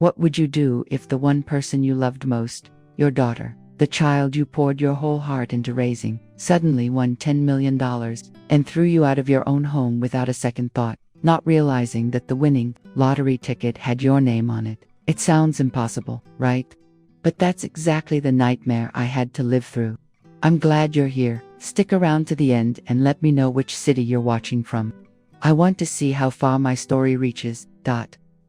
What would you do if the one person you loved most, your daughter, the child you poured your whole heart into raising, suddenly won $10 million and threw you out of your own home without a second thought, not realizing that the winning lottery ticket had your name on it? It sounds impossible, right? But that's exactly the nightmare I had to live through. I'm glad you're here. Stick around to the end and let me know which city you're watching from. I want to see how far my story reaches.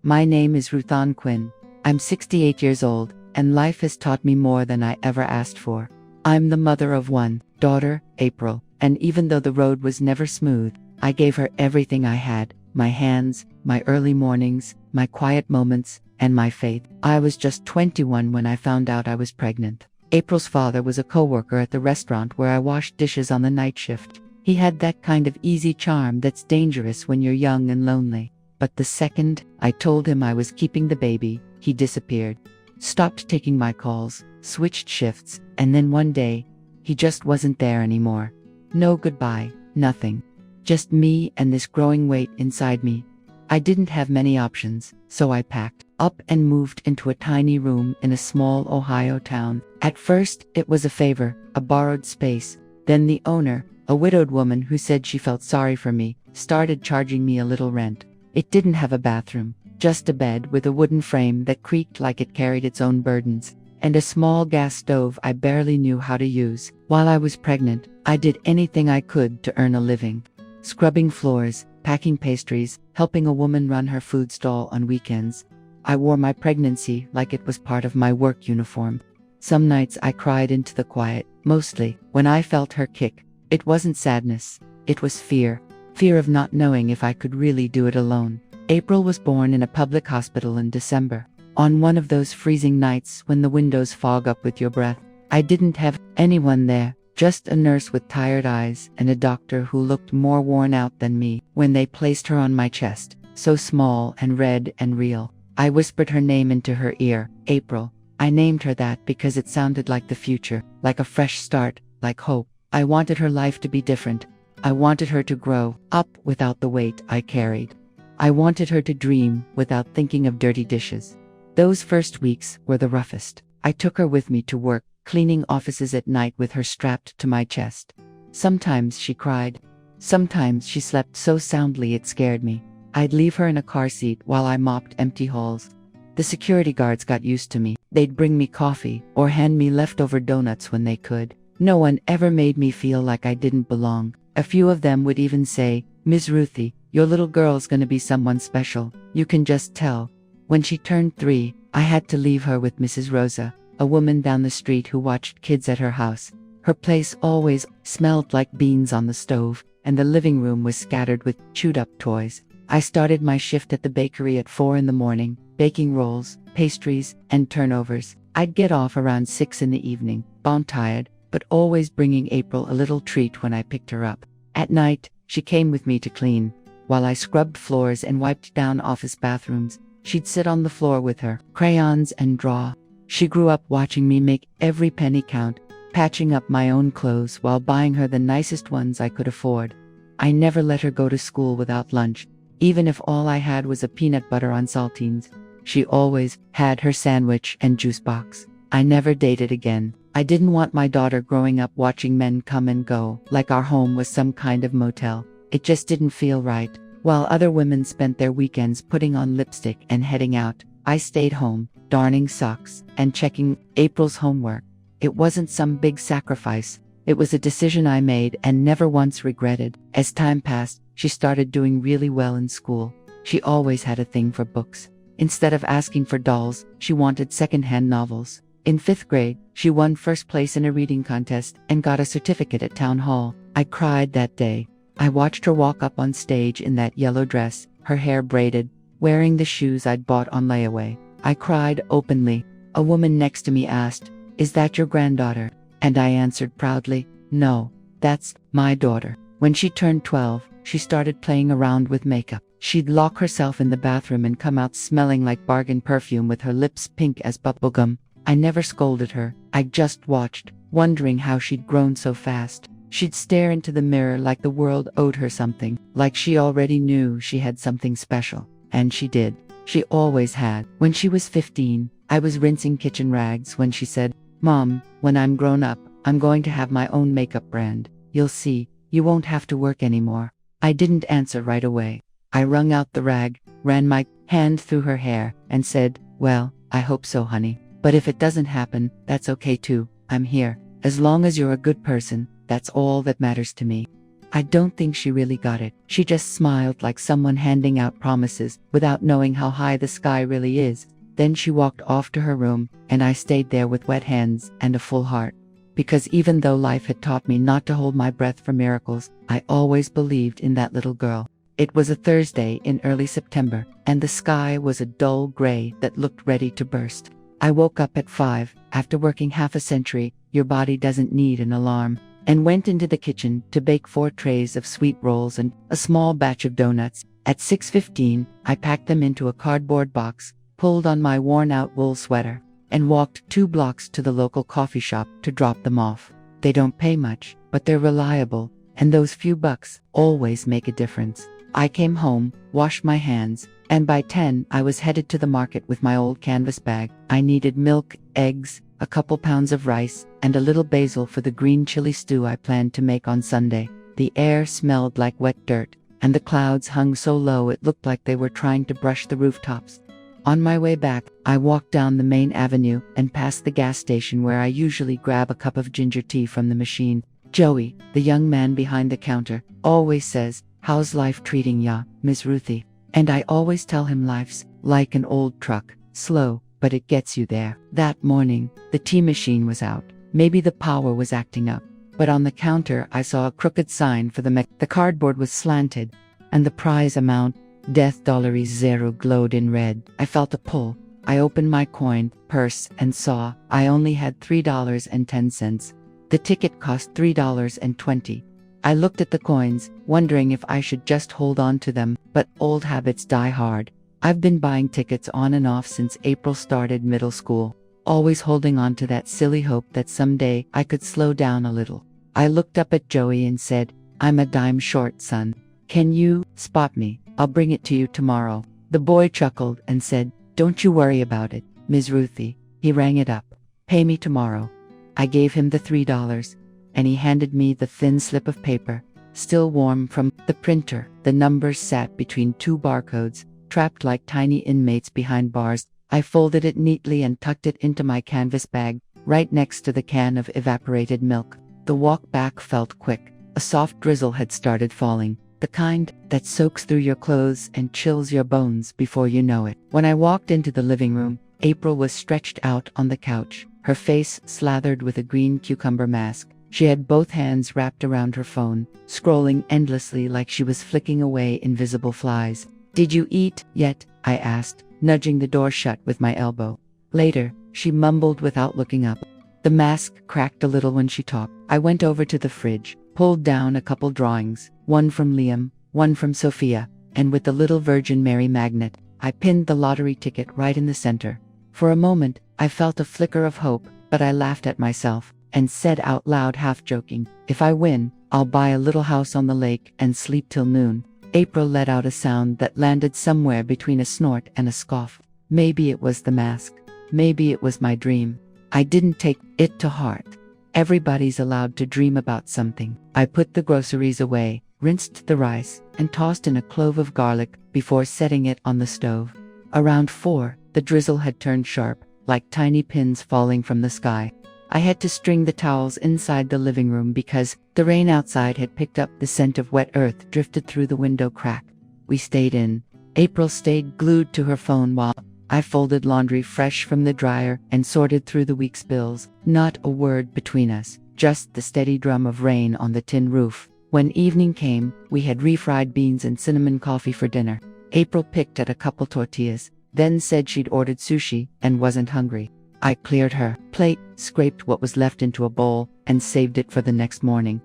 My name is Ruthann Quinn. I'm 68 years old, and life has taught me more than I ever asked for. I'm the mother of one daughter, April, and even though the road was never smooth, I gave her everything I had: my hands, my early mornings, my quiet moments, and my faith. I was just 21 when I found out I was pregnant. April's father was a coworker at the restaurant where I washed dishes on the night shift. He had that kind of easy charm that's dangerous when you're young and lonely. But the second I told him I was keeping the baby, he disappeared. Stopped taking my calls, switched shifts, and then one day, he just wasn't there anymore. No goodbye, nothing. Just me and this growing weight inside me. I didn't have many options, so I packed up and moved into a tiny room in a small Ohio town. At first, it was a favor, a borrowed space. Then the owner, a widowed woman who said she felt sorry for me, started charging me a little rent. It didn't have a bathroom, just a bed with a wooden frame that creaked like it carried its own burdens, and a small gas stove I barely knew how to use. While I was pregnant, I did anything I could to earn a living. Scrubbing floors, packing pastries, helping a woman run her food stall on weekends. I wore my pregnancy like it was part of my work uniform. Some nights I cried into the quiet, mostly when I felt her kick. It wasn't sadness, it was fear. Fear of not knowing if I could really do it alone. April was born in a public hospital in December. On one of those freezing nights when the windows fog up with your breath. I didn't have anyone there, just a nurse with tired eyes and a doctor who looked more worn out than me. When they placed her on my chest, so small and red and real, I whispered her name into her ear, April. I named her that because it sounded like the future, like a fresh start, like hope. I wanted her life to be different. I wanted her to grow up without the weight I carried. I wanted her to dream without thinking of dirty dishes. Those first weeks were the roughest. I took her with me to work, cleaning offices at night with her strapped to my chest. Sometimes she cried. Sometimes she slept so soundly it scared me. I'd leave her in a car seat while I mopped empty halls. The security guards got used to me. They'd bring me coffee or hand me leftover donuts when they could. No one ever made me feel like I didn't belong. A few of them would even say, "Ms. Ruthie, your little girl's gonna be someone special. You can just tell." When she turned 3, I had to leave her with Mrs. Rosa, a woman down the street who watched kids at her house. Her place always smelled like beans on the stove, and the living room was scattered with chewed-up toys. I started my shift at the bakery at 4 in the morning, baking rolls, pastries, and turnovers. I'd get off around 6 in the evening, bone-tired, but always bringing April a little treat when I picked her up. At night, she came with me to clean. While I scrubbed floors and wiped down office bathrooms, she'd sit on the floor with her crayons and draw. She grew up watching me make every penny count, patching up my own clothes while buying her the nicest ones I could afford. I never let her go to school without lunch, even if all I had was a peanut butter on saltines. She always had her sandwich and juice box. I never dated again. I didn't want my daughter growing up watching men come and go, like our home was some kind of motel. It just didn't feel right. While other women spent their weekends putting on lipstick and heading out, I stayed home, darning socks and checking April's homework. It wasn't some big sacrifice. It was a decision I made and never once regretted. As time passed, she started doing really well in school. She always had a thing for books. Instead of asking for dolls, she wanted secondhand novels. In 5th grade, she won first place in a reading contest and got a certificate at town hall. I cried that day. I watched her walk up on stage in that yellow dress, her hair braided, wearing the shoes I'd bought on layaway. I cried openly. A woman next to me asked, "Is that your granddaughter?" And I answered proudly, "No, that's my daughter." When she turned 12, she started playing around with makeup. She'd lock herself in the bathroom and come out smelling like bargain perfume with her lips pink as bubblegum. I never scolded her. I just watched, wondering how she'd grown so fast. She'd stare into the mirror like the world owed her something, like she already knew she had something special. And she did. She always had. When she was 15, I was rinsing kitchen rags when she said, "Mom, when I'm grown up, I'm going to have my own makeup brand. You'll see, you won't have to work anymore." I didn't answer right away. I wrung out the rag, ran my hand through her hair, and said, "Well, I hope so, honey. But if it doesn't happen, that's okay too. I'm here. As long as you're a good person, that's all that matters to me." I don't think she really got it. She just smiled like someone handing out promises without knowing how high the sky really is. Then she walked off to her room, and I stayed there with wet hands and a full heart. Because even though life had taught me not to hold my breath for miracles, I always believed in that little girl. It was a Thursday in early September, and the sky was a dull gray that looked ready to burst. I woke up at 5, after working half a century, your body doesn't need an alarm, and went into the kitchen to bake 4 trays of sweet rolls and a small batch of donuts. At 6:15, I packed them into a cardboard box, pulled on my worn-out wool sweater, and walked 2 blocks to the local coffee shop to drop them off. They don't pay much, but they're reliable, and those few bucks always make a difference. I came home, washed my hands, and by 10 I was headed to the market with my old canvas bag. I needed milk, eggs, a couple pounds of rice, and a little basil for the green chili stew I planned to make on Sunday. The air smelled like wet dirt, and the clouds hung so low it looked like they were trying to brush the rooftops. On my way back, I walked down the main avenue and past the gas station where I usually grab a cup of ginger tea from the machine. Joey, the young man behind the counter, always says, "How's life treating ya, Miss Ruthie?" And I always tell him life's like an old truck, slow, but it gets you there. That morning, the tea machine was out. Maybe the power was acting up. But on the counter, I saw a crooked sign for the cardboard was slanted, and the prize amount, Death $0, glowed in red. I felt a pull. I opened my coin purse and saw I only had $3.10. The ticket cost $3.20. I looked at the coins, wondering if I should just hold on to them, but old habits die hard. I've been buying tickets on and off since April started middle school, always holding on to that silly hope that someday I could slow down a little. I looked up at Joey and said, "I'm a dime short, son. Can you spot me? I'll bring it to you tomorrow." The boy chuckled and said, "Don't you worry about it, Ms. Ruthie." He rang it up. "Pay me tomorrow." I gave him the $3, and he handed me the thin slip of paper, still warm from the printer. The numbers sat between 2 barcodes, trapped like tiny inmates behind bars. I folded it neatly and tucked it into my canvas bag, right next to the can of evaporated milk. The walk back felt quick. A soft drizzle had started falling, the kind that soaks through your clothes and chills your bones before you know it. When I walked into the living room, April was stretched out on the couch, her face slathered with a green cucumber mask. She had both hands wrapped around her phone, scrolling endlessly like she was flicking away invisible flies. "Did you eat yet?" I asked, nudging the door shut with my elbow. "Later," she mumbled without looking up. The mask cracked a little when she talked. I went over to the fridge, pulled down a couple drawings, one from Liam, one from Sophia, and with the little Virgin Mary magnet, I pinned the lottery ticket right in the center. For a moment, I felt a flicker of hope, but I laughed at myself and said out loud, half joking, "If I win, I'll buy a little house on the lake and sleep till noon." April let out a sound that landed somewhere between a snort and a scoff. Maybe it was the mask. Maybe it was my dream. I didn't take it to heart. Everybody's allowed to dream about something. I put the groceries away, rinsed the rice, and tossed in a clove of garlic before setting it on the stove. Around 4, the drizzle had turned sharp, like tiny pins falling from the sky. I had to string the towels inside the living room because the rain outside had picked up the scent of wet earth drifted through the window crack. We stayed in. April stayed glued to her phone while I folded laundry fresh from the dryer and sorted through the week's bills. Not a word between us, just the steady drum of rain on the tin roof. When evening came, we had refried beans and cinnamon coffee for dinner. April picked at a couple tortillas, then said she'd ordered sushi and wasn't hungry. I cleared her plate, scraped what was left into a bowl, and saved it for the next morning.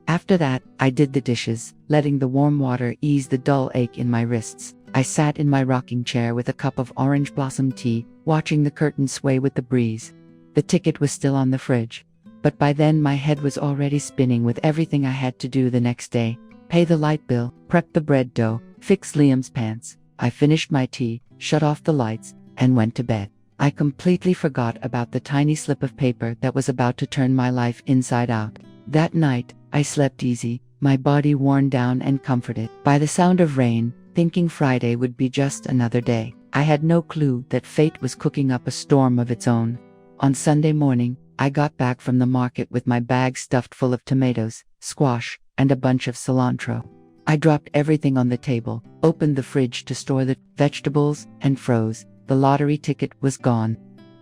After that, I did the dishes, letting the warm water ease the dull ache in my wrists. I sat in my rocking chair with a cup of orange blossom tea, watching the curtains sway with the breeze. The ticket was still on the fridge, but by then my head was already spinning with everything I had to do the next day. Pay the light bill, prep the bread dough, fix Liam's pants. I finished my tea, shut off the lights, and went to bed. I completely forgot about the tiny slip of paper that was about to turn my life inside out. That night, I slept easy, my body worn down and comforted by the sound of rain, thinking Friday would be just another day. I had no clue that fate was cooking up a storm of its own. On Sunday morning, I got back from the market with my bag stuffed full of tomatoes, squash, and a bunch of cilantro. I dropped everything on the table, opened the fridge to store the vegetables, and froze. The lottery ticket was gone.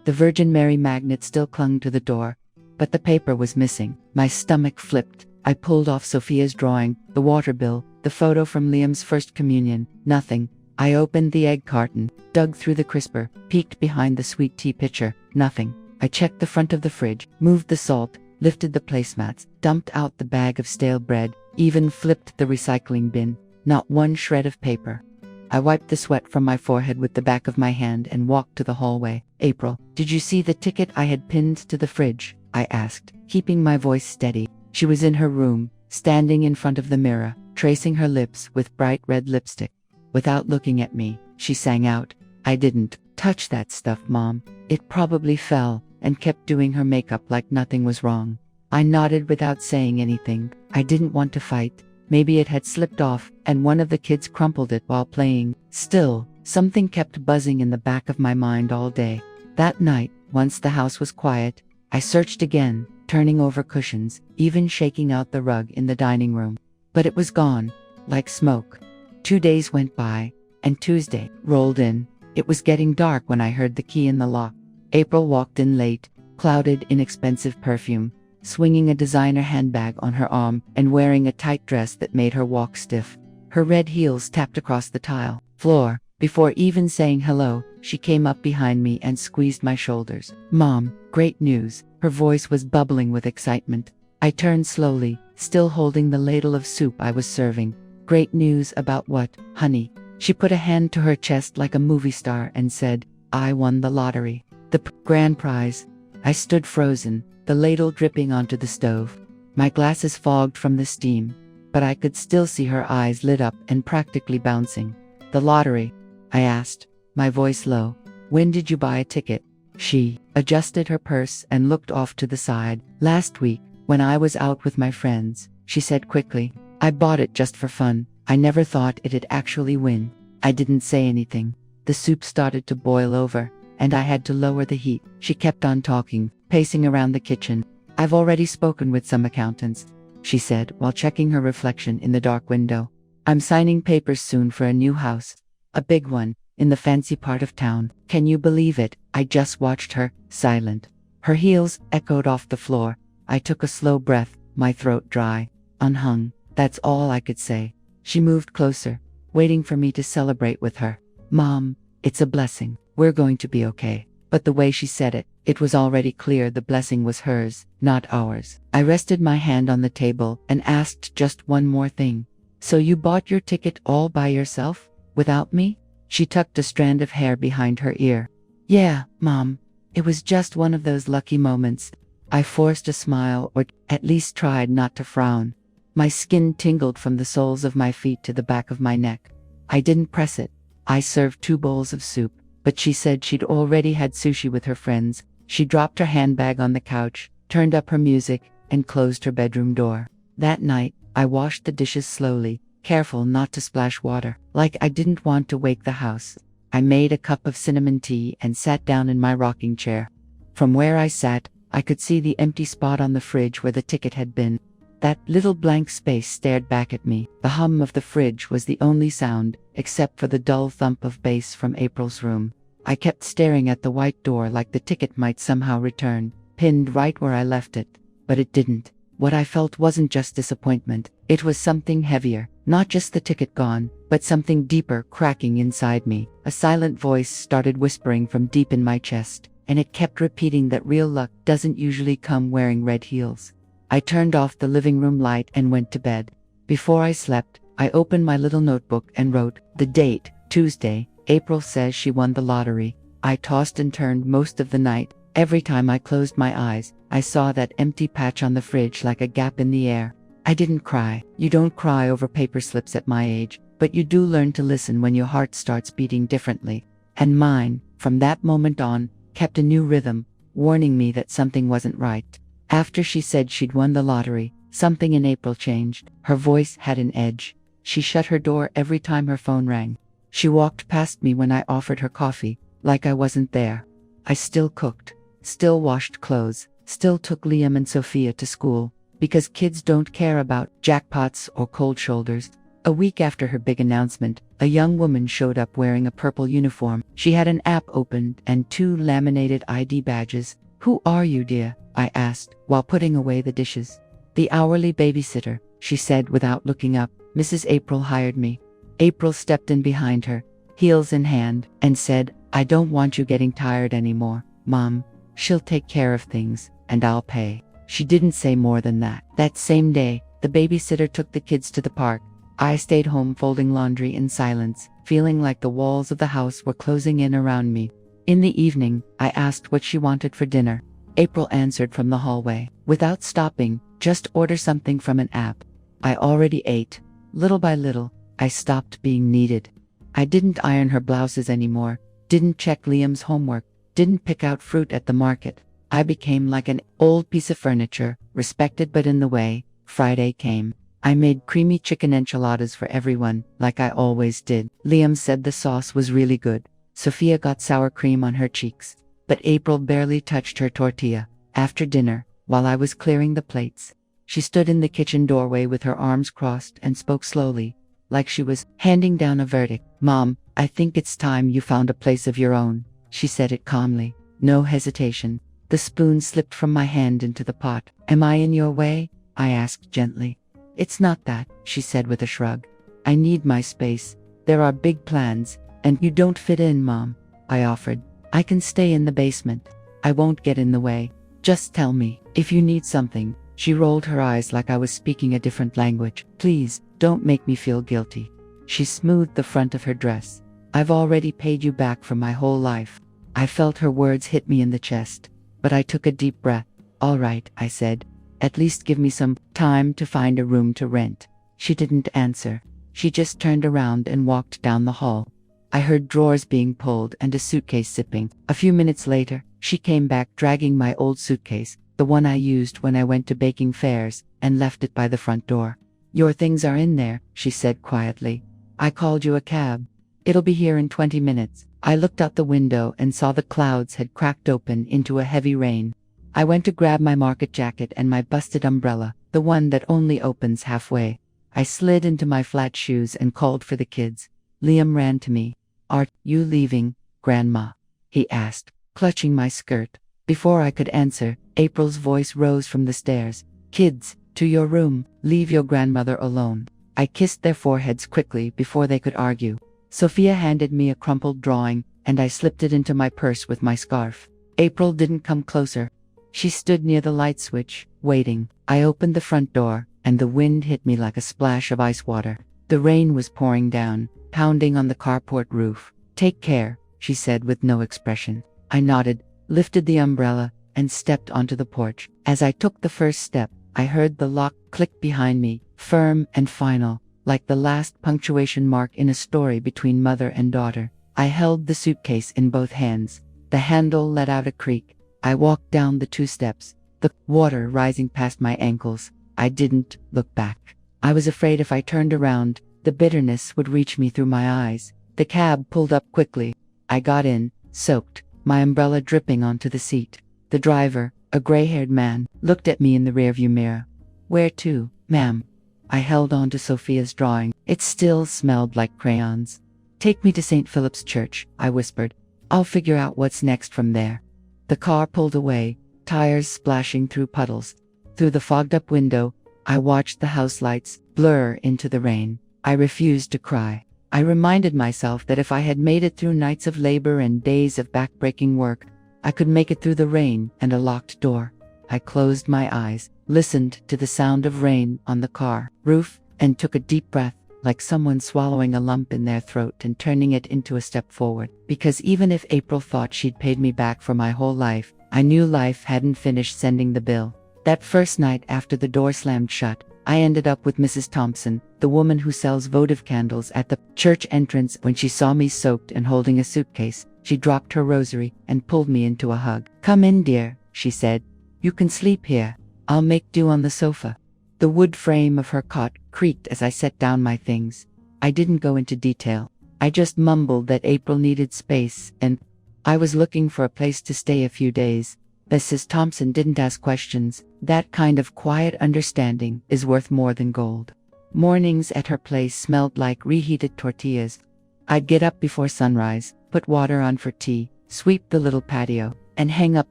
The Virgin Mary magnet still clung to the door, but the paper was missing. My stomach flipped. I pulled off Sophia's drawing, the water bill, the photo from Liam's first communion. Nothing. I opened the egg carton, dug through the crisper, peeked behind the sweet tea pitcher. Nothing. I checked the front of the fridge, moved the salt, lifted the placemats, dumped out the bag of stale bread, even flipped the recycling bin. Not one shred of paper. I wiped the sweat from my forehead with the back of my hand and walked to the hallway. April, did you see the ticket I had pinned to the fridge? I asked, keeping my voice steady. She was in her room, standing in front of the mirror, tracing her lips with bright red lipstick. Without looking at me, she sang out, "I didn't touch that stuff, Mom. It probably fell," and kept doing her makeup like nothing was wrong. I nodded without saying anything. I didn't want to fight. Maybe it had slipped off, and one of the kids crumpled it while playing. Still, something kept buzzing in the back of my mind all day. That night, once the house was quiet, I searched again, turning over cushions, even shaking out the rug in the dining room. But it was gone, like smoke. 2 days went by, and Tuesday rolled in. It was getting dark when I heard the key in the lock. April walked in late, clouded in expensive perfume, swinging a designer handbag on her arm and wearing a tight dress that made her walk stiff. Her red heels tapped across the tile floor. Before even saying hello, she came up behind me and squeezed my shoulders. "Mom, great news." Her voice was bubbling with excitement. I turned slowly, still holding the ladle of soup I was serving. "Great news about what, honey?" She put a hand to her chest like a movie star and said, "I won the lottery. The grand prize." I stood frozen, the ladle dripping onto the stove. My glasses fogged from the steam, but I could still see her eyes lit up and practically bouncing. "The lottery?" I asked, my voice low. "When did you buy a ticket?" She adjusted her purse and looked off to the side. "Last week, when I was out with my friends," she said quickly. "I bought it just for fun. I never thought it'd actually win." I didn't say anything. The soup started to boil over, and I had to lower the heat. She kept on talking, pacing around the kitchen. "I've already spoken with some accountants," she said while checking her reflection in the dark window. "I'm signing papers soon for a new house. A big one, in the fancy part of town. Can you believe it?" I just watched her, silent. Her heels echoed off the floor. I took a slow breath, my throat dry. "Unhung." That's all I could say. She moved closer, waiting for me to celebrate with her. "Mom, it's a blessing. We're going to be okay." But the way she said it, it was already clear the blessing was hers, not ours. I rested my hand on the table and asked just one more thing. "So you bought your ticket all by yourself, without me?" She tucked a strand of hair behind her ear. "Yeah, Mom. It was just one of those lucky moments." I forced a smile, or at least tried not to frown. My skin tingled from the soles of my feet to the back of my neck. I didn't press it. I served 2 bowls of soup, but she said she'd already had sushi with her friends. She dropped her handbag on the couch, turned up her music, and closed her bedroom door. That night, I washed the dishes slowly, careful not to splash water, like I didn't want to wake the house. I made a cup of cinnamon tea and sat down in my rocking chair. From where I sat, I could see the empty spot on the fridge where the ticket had been. That little blank space stared back at me. The hum of the fridge was the only sound, except for the dull thump of bass from April's room. I kept staring at the white door like the ticket might somehow return, pinned right where I left it. But it didn't. What I felt wasn't just disappointment. It was something heavier. Not just the ticket gone, but something deeper cracking inside me. A silent voice started whispering from deep in my chest, and it kept repeating that real luck doesn't usually come wearing red heels. I turned off the living room light and went to bed. Before I slept, I opened my little notebook and wrote the date, Tuesday. April says she won the lottery. I tossed and turned most of the night. Every time I closed my eyes, I saw that empty patch on the fridge like a gap in the air. I didn't cry. You don't cry over paper slips at my age. but you do learn to listen when your heart starts beating differently. And mine, from that moment on, kept a new rhythm, warning me that something wasn't right. After she said she'd won the lottery, something in April changed. Her voice had an edge. She shut her door every time her phone rang. She walked past me when I offered her coffee, like I wasn't there. I still cooked, still washed clothes, still took Liam and Sophia to school, because kids don't care about jackpots or cold shoulders. A week after her big announcement, a young woman showed up wearing a purple uniform. She had an app opened and 2 laminated ID badges. "Who are you, dear?" I asked, while putting away the dishes. "The hourly babysitter," she said without looking up. "Mrs. April hired me." April stepped in behind her, heels in hand, and said, "I don't want you getting tired anymore, Mom. She'll take care of things, and I'll pay." She didn't say more than that. That same day, the babysitter took the kids to the park. I stayed home folding laundry in silence, feeling like the walls of the house were closing in around me. In the evening, I asked what she wanted for dinner. April answered from the hallway, without stopping, "Just order something from an app." I already ate. Little by little, I stopped being needed. I didn't iron her blouses anymore, didn't check Liam's homework, didn't pick out fruit at the market. I became like an old piece of furniture, respected but in the way. Friday came. I made creamy chicken enchiladas for everyone, like I always did. Liam said the sauce was really good. Sophia got sour cream on her cheeks. But April barely touched her tortilla. After dinner, while I was clearing the plates, she stood in the kitchen doorway with her arms crossed and spoke slowly, like she was handing down a verdict. "Mom, I think it's time you found a place of your own." She said it calmly, no hesitation. The spoon slipped from my hand into the pot. "Am I in your way?" I asked gently. "It's not that," she said with a shrug. "I need my space. There are big plans, and you don't fit in, Mom," I offered. "I can stay in the basement. I won't get in the way. Just tell me if you need something." She rolled her eyes like I was speaking a different language. "Please, don't make me feel guilty." She smoothed the front of her dress. "I've already paid you back for my whole life." I felt her words hit me in the chest, but I took a deep breath. "All right," I said. "At least give me some time to find a room to rent." She didn't answer. She just turned around and walked down the hall. I heard drawers being pulled and a suitcase zipping. A few minutes later, she came back dragging my old suitcase, the one I used when I went to baking fairs, and left it by the front door. "Your things are in there," she said quietly. "I called you a cab. It'll be here in 20 minutes. I looked out the window and saw the clouds had cracked open into a heavy rain. I went to grab my market jacket and my busted umbrella, the one that only opens halfway. I slid into my flat shoes and called for the kids. Liam ran to me. "Are you leaving, Grandma?" he asked, clutching my skirt. Before I could answer, April's voice rose from the stairs. "Kids, to your room. Leave your grandmother alone." I kissed their foreheads quickly before they could argue. Sophia handed me a crumpled drawing, and I slipped it into my purse with my scarf. April didn't come closer. She stood near the light switch, waiting. I opened the front door, and the wind hit me like a splash of ice water. The rain was pouring down, pounding on the carport roof. "Take care," she said with no expression. I nodded, lifted the umbrella, and stepped onto the porch. As I took the first step, I heard the lock click behind me, firm and final, like the last punctuation mark in a story between mother and daughter. I held the suitcase in both hands. The handle let out a creak. I walked down the 2 steps, the water rising past my ankles. I didn't look back. I was afraid if I turned around, the bitterness would reach me through my eyes. The cab pulled up quickly. I got in, soaked, my umbrella dripping onto the seat. The driver, a gray-haired man, looked at me in the rearview mirror. "Where to, ma'am?" I held on to Sophia's drawing. It still smelled like crayons. "Take me to St. Philip's Church," I whispered. "I'll figure out what's next from there." The car pulled away, tires splashing through puddles. Through the fogged-up window, I watched the house lights blur into the rain. I refused to cry. I reminded myself that if I had made it through nights of labor and days of back-breaking work, I could make it through the rain and a locked door. I closed my eyes, listened to the sound of rain on the car roof, and took a deep breath, like someone swallowing a lump in their throat and turning it into a step forward. Because even if April thought she'd paid me back for my whole life, I knew life hadn't finished sending the bill. That first night after the door slammed shut, I ended up with Mrs. Thompson, the woman who sells votive candles at the church entrance. When she saw me soaked and holding a suitcase, she dropped her rosary and pulled me into a hug. "Come in, dear," she said. "You can sleep here. I'll make do on the sofa." The wood frame of her cot creaked as I set down my things. I didn't go into detail. I just mumbled that April needed space and I was looking for a place to stay a few days. Mrs. Thompson didn't ask questions. That kind of quiet understanding is worth more than gold. Mornings at her place smelled like reheated tortillas. I'd get up before sunrise, put water on for tea, sweep the little patio, and hang up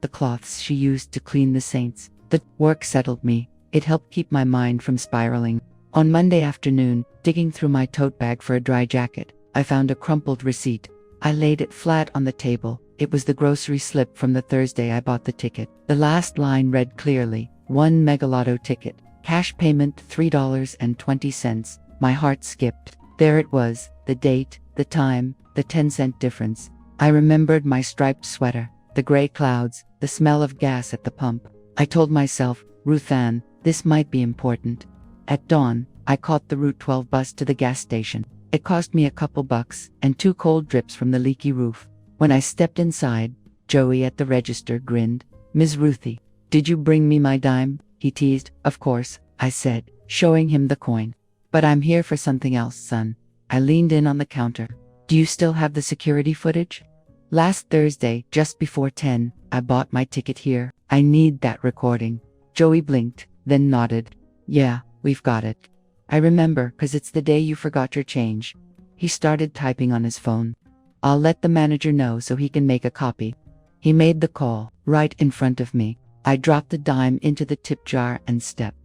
the cloths she used to clean the saints. The work settled me. It helped keep my mind from spiraling. On Monday afternoon, digging through my tote bag for a dry jacket, I found a crumpled receipt. I laid it flat on the table. It was the grocery slip from the Thursday I bought the ticket. The last line read clearly, "1 Megalotto ticket. Cash payment $3.20. My heart skipped. There it was, the date, the time, the 10-cent difference. I remembered my striped sweater, the gray clouds, the smell of gas at the pump. I told myself, "Ruth Ann, this might be important." At dawn, I caught the Route 12 bus to the gas station. It cost me a couple bucks and 2 cold drips from the leaky roof. When I stepped inside, Joey at the register grinned. "Ms. Ruthie, did you bring me my dime?" he teased. "Of course," I said, showing him the coin. "But I'm here for something else, son." I leaned in on the counter. "Do you still have the security footage? Last Thursday, just before 10, I bought my ticket here. I need that recording." Joey blinked, then nodded. "Yeah, we've got it. I remember, 'cause it's the day you forgot your change." He started typing on his phone. "I'll let the manager know so he can make a copy." He made the call, right in front of me. I dropped the dime into the tip jar and stepped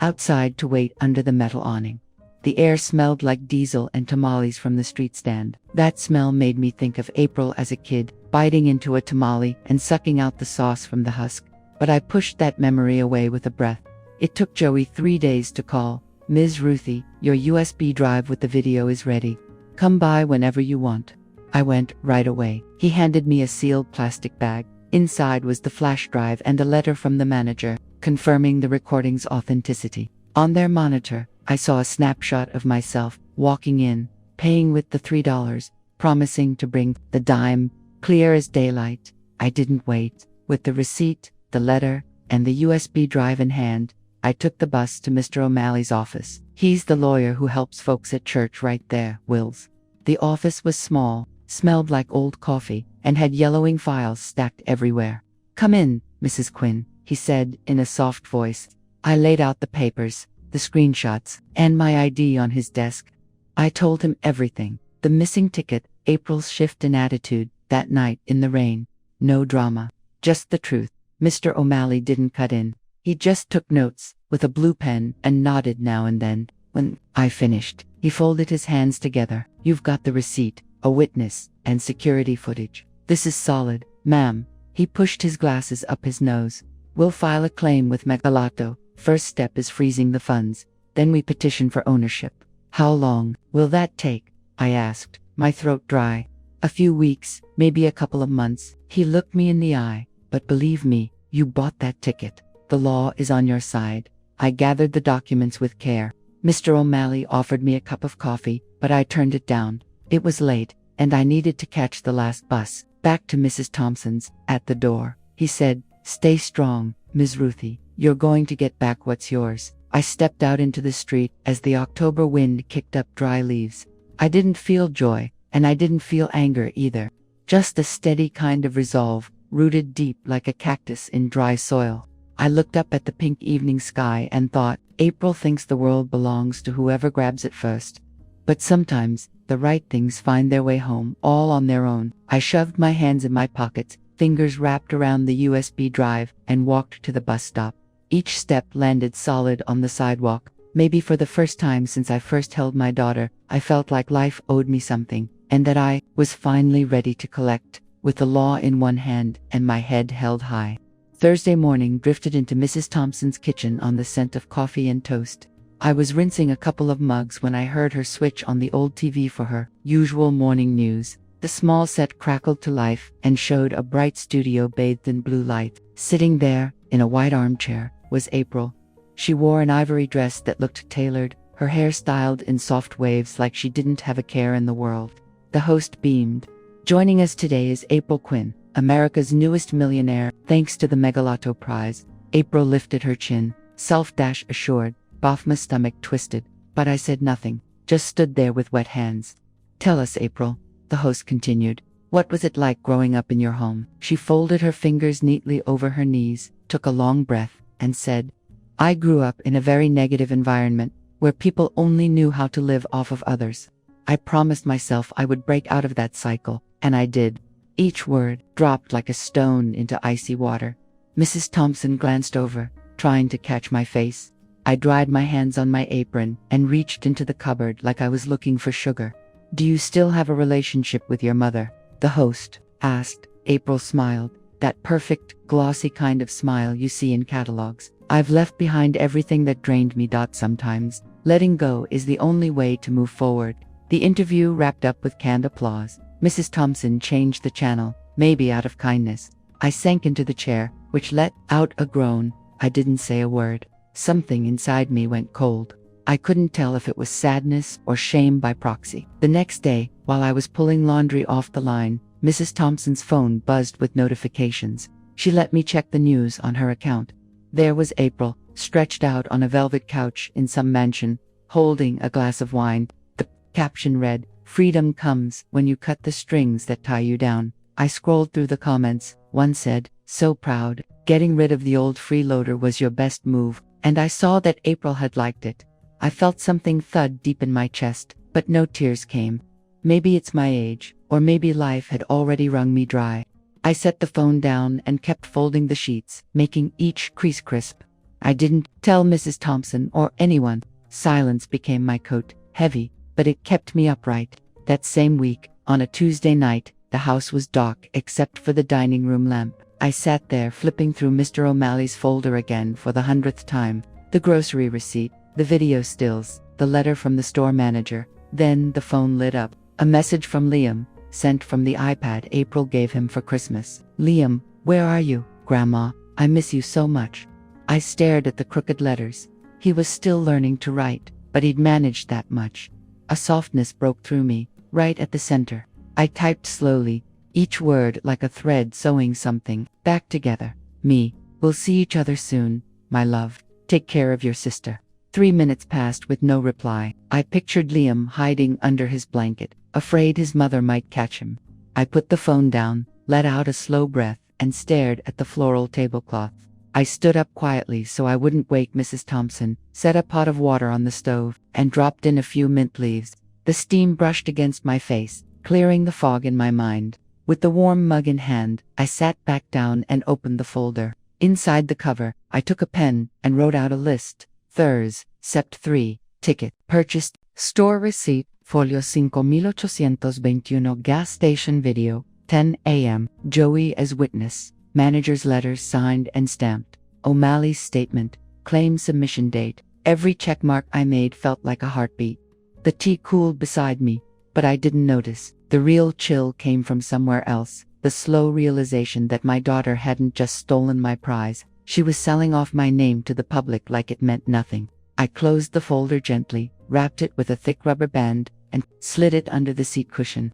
outside to wait under the metal awning. The air smelled like diesel and tamales from the street stand. That smell made me think of April as a kid, biting into a tamale and sucking out the sauce from the husk. But I pushed that memory away with a breath. It took Joey 3 days to call. "Ms. Ruthie, your USB drive with the video is ready. Come by whenever you want." I went right away. He handed me a sealed plastic bag. Inside was the flash drive and a letter from the manager, confirming the recording's authenticity. On their monitor, I saw a snapshot of myself, walking in, paying with the $3, promising to bring the dime, clear as daylight. I didn't wait. With the receipt, the letter, and the USB drive in hand, I took the bus to Mr. O'Malley's office. He's the lawyer who helps folks at church right there, Wills. The office was small, smelled like old coffee, and had yellowing files stacked everywhere. "Come in, Mrs. Quinn," he said in a soft voice. I laid out the papers, the screenshots, and my ID on his desk. I told him everything. The missing ticket, April's shift in attitude, that night in the rain. No drama. Just the truth. Mr. O'Malley didn't cut in. He just took notes, with a blue pen, and nodded now and then. When I finished, he folded his hands together. "You've got the receipt, a witness, and security footage. This is solid, ma'am." He pushed his glasses up his nose. "We'll file a claim with Megalotto. First step is freezing the funds. Then we petition for ownership." "How long will that take?" I asked, my throat dry. "A few weeks, maybe a couple of months." He looked me in the eye. "But believe me, you bought that ticket. The law is on your side." I gathered the documents with care. Mr. O'Malley offered me a cup of coffee, but I turned it down. It was late, and I needed to catch the last bus, back to Mrs. Thompson's. At the door, he said, "Stay strong, Ms. Ruthie. You're going to get back what's yours." I stepped out into the street as the October wind kicked up dry leaves. I didn't feel joy, and I didn't feel anger either. Just a steady kind of resolve, rooted deep like a cactus in dry soil. I looked up at the pink evening sky and thought, April thinks the world belongs to whoever grabs it first. But sometimes, the right things find their way home, all on their own. I shoved my hands in my pockets, fingers wrapped around the USB drive, and walked to the bus stop. Each step landed solid on the sidewalk. Maybe for the first time since I first held my daughter, I felt like life owed me something, and that I was finally ready to collect, with the law in one hand and my head held high. Thursday morning drifted into Mrs. Thompson's kitchen on the scent of coffee and toast. I was rinsing a couple of mugs when I heard her switch on the old TV for her usual morning news. The small set crackled to life and showed a bright studio bathed in blue light. Sitting there, in a white armchair, was April. She wore an ivory dress that looked tailored, her hair styled in soft waves like she didn't have a care in the world. The host beamed. Joining us today is April Quinn, America's newest millionaire, thanks to the Megalotto prize. April lifted her chin, self-assured, my stomach twisted, but I said nothing, just stood there with wet hands. Tell us, April, the host continued. What was it like growing up in your home? She folded her fingers neatly over her knees, took a long breath, and said, I grew up in a very negative environment, where people only knew how to live off of others. I promised myself I would break out of that cycle, and I did. Each word dropped like a stone into icy water. Mrs. Thompson glanced over, trying to catch my face. I dried my hands on my apron and reached into the cupboard like I was looking for sugar. Do you still have a relationship with your mother? The host asked. April smiled, that perfect, glossy kind of smile you see in catalogs. I've left behind everything that drained me. Sometimes, letting go is the only way to move forward. The interview wrapped up with canned applause. Mrs. Thompson changed the channel, maybe out of kindness. I sank into the chair, which let out a groan. I didn't say a word. Something inside me went cold. I couldn't tell if it was sadness or shame by proxy. The next day, while I was pulling laundry off the line, Mrs. Thompson's phone buzzed with notifications. She let me check the news on her account. There was April, stretched out on a velvet couch in some mansion, holding a glass of wine. The caption read, "Freedom comes when you cut the strings that tie you down." I scrolled through the comments. One said, "So proud. Getting rid of the old freeloader was your best move." And I saw that April had liked it. I felt something thud deep in my chest, but no tears came. Maybe it's my age, or maybe life had already wrung me dry. I set the phone down and kept folding the sheets, making each crease crisp. I didn't tell Mrs. Thompson or anyone. Silence became my coat, heavy, but it kept me upright. That same week, on a Tuesday night, the house was dark except for the dining room lamp. I sat there flipping through Mr. O'Malley's folder again for the 100th time. The grocery receipt, the video stills, the letter from the store manager. Then the phone lit up. A message from Liam, sent from the iPad April gave him for Christmas. "Liam, where are you? Grandma, I miss you so much." I stared at the crooked letters. He was still learning to write, but he'd managed that much. A softness broke through me, right at the center. I typed slowly, each word like a thread sewing something back together. "Me. We'll see each other soon, my love. Take care of your sister." 3 minutes passed with no reply. I pictured Liam hiding under his blanket, afraid his mother might catch him. I put the phone down, let out a slow breath, and stared at the floral tablecloth. I stood up quietly so I wouldn't wake Mrs. Thompson, set a pot of water on the stove, and dropped in a few mint leaves. The steam brushed against my face, clearing the fog in my mind. With the warm mug in hand, I sat back down and opened the folder. Inside the cover, I took a pen and wrote out a list. Thurs, Sept 3, ticket, purchased, store receipt, folio 5821, gas station video, 10 a.m., Joey as witness, manager's letters signed and stamped, O'Malley's statement, claim submission date. Every checkmark I made felt like a heartbeat. The tea cooled beside me, but I didn't notice. The real chill came from somewhere else, the slow realization that my daughter hadn't just stolen my prize. She was selling off my name to the public like it meant nothing. I closed the folder gently, wrapped it with a thick rubber band, and slid it under the seat cushion.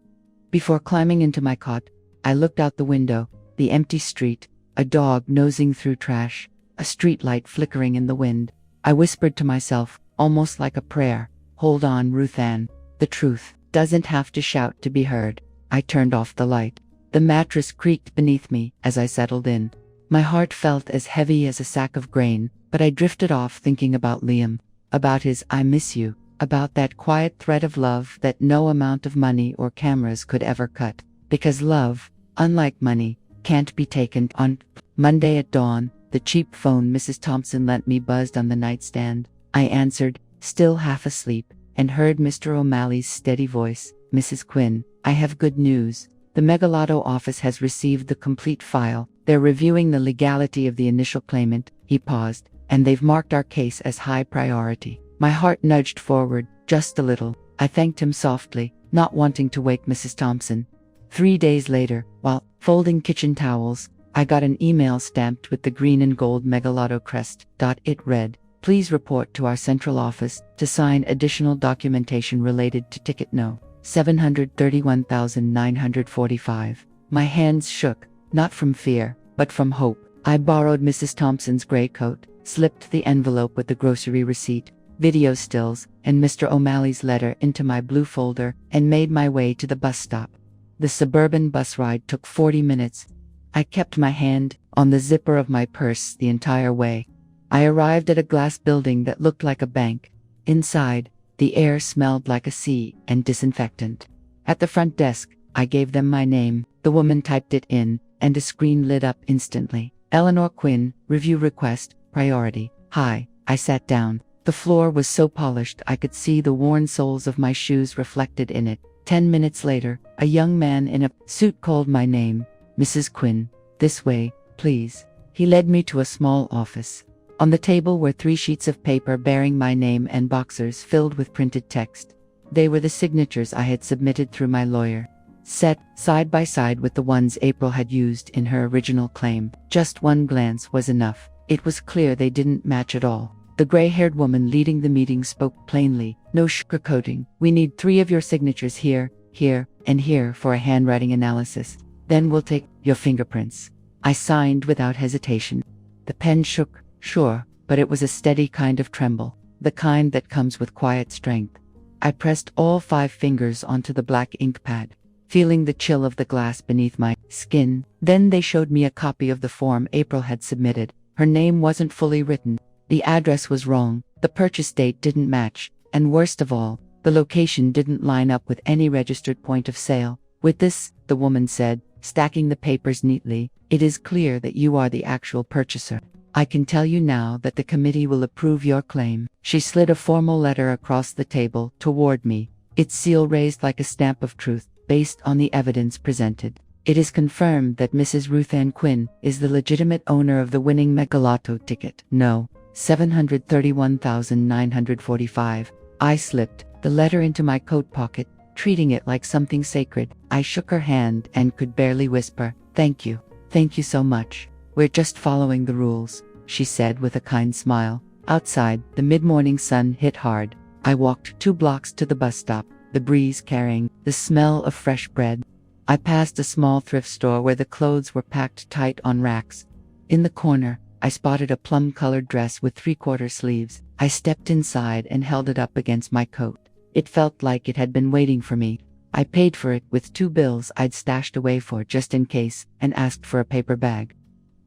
Before climbing into my cot, I looked out the window, the empty street, a dog nosing through trash, a street light flickering in the wind. I whispered to myself, almost like a prayer, "Hold on, Ruth Ann. The truth doesn't have to shout to be heard." I turned off the light. The mattress creaked beneath me as I settled in. My heart felt as heavy as a sack of grain, but I drifted off thinking about Liam, about his "I miss you," about that quiet thread of love that no amount of money or cameras could ever cut. Because love, unlike money, can't be taken. On Monday at dawn, the cheap phone Mrs. Thompson lent me buzzed on the nightstand. I answered, still half asleep, and heard Mr. O'Malley's steady voice. "Mrs. Quinn, I have good news. The Megalotto office has received the complete file. They're reviewing the legality of the initial claimant." He paused, "and they've marked our case as high priority." My heart nudged forward, just a little. I thanked him softly, not wanting to wake Mrs. Thompson. 3 days later, while folding kitchen towels, I got an email stamped with the green and gold Megalotto crest. It read, Please report to our central office to sign additional documentation related to ticket no. 731,945. My hands shook, not from fear, but from hope. I borrowed Mrs. Thompson's gray coat, slipped the envelope with the grocery receipt, video stills, and Mr. O'Malley's letter into my blue folder, and made my way to the bus stop. The suburban bus ride took 40 minutes. I kept my hand on the zipper of my purse the entire way. I arrived at a glass building that looked like a bank. Inside, the air smelled like a sea and disinfectant. At the front desk, I gave them my name. The woman typed it in, and a screen lit up instantly. Eleanor Quinn, review request, priority. Hi. I sat down. The floor was so polished I could see the worn soles of my shoes reflected in it. 10 minutes later, a young man in a suit called my name. Mrs. Quinn, this way, please. He led me to a small office. On the table were 3 sheets of paper bearing my name and boxers filled with printed text. They were the signatures I had submitted through my lawyer, set side by side with the ones April had used in her original claim. Just one glance was enough. It was clear they didn't match at all. The gray-haired woman leading the meeting spoke plainly. No sugarcoating. We need 3 of your signatures here, here, and here for a handwriting analysis. Then we'll take your fingerprints. I signed without hesitation. The pen shook, sure, but it was a steady kind of tremble, the kind that comes with quiet strength. I pressed all 5 fingers onto the black ink pad, feeling the chill of the glass beneath my skin. Then they showed me a copy of the form April had submitted. Her name wasn't fully written. The address was wrong, the purchase date didn't match, and worst of all, the location didn't line up with any registered point of sale. With this, the woman said, stacking the papers neatly, it is clear that you are the actual purchaser. I can tell you now that the committee will approve your claim. She slid a formal letter across the table toward me, its seal raised like a stamp of truth, based on the evidence presented. It is confirmed that Mrs. Ruth Ann Quinn is the legitimate owner of the winning Megalotto ticket. No. 731,945. I slipped the letter into my coat pocket, treating it like something sacred. I shook her hand and could barely whisper, "Thank you. Thank you so much. We're just following the rules," she said with a kind smile. Outside, the mid-morning sun hit hard. I walked 2 blocks to the bus stop, the breeze carrying the smell of fresh bread. I passed a small thrift store where the clothes were packed tight on racks. In the corner, I spotted a plum-colored dress with 3/4 sleeves. I stepped inside and held it up against my coat. It felt like it had been waiting for me. I paid for it with 2 bills I'd stashed away for just in case, and asked for a paper bag.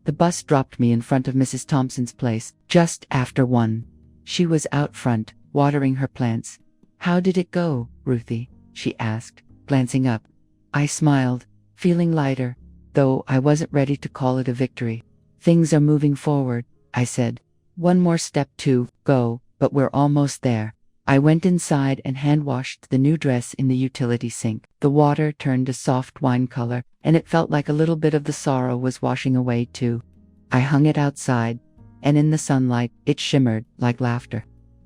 The bus dropped me in front of Mrs. Thompson's place, just after 1. She was out front, watering her plants. "How did it go, Ruthie?" she asked, glancing up. I smiled, feeling lighter, though I wasn't ready to call it a victory. "Things are moving forward," I said. "One more step to go, but we're almost there." I went inside and hand-washed the new dress in the utility sink. The water turned a soft wine color, and it felt like a little bit of the sorrow was washing away too. I hung it outside, and in the sunlight, it shimmered like laughter.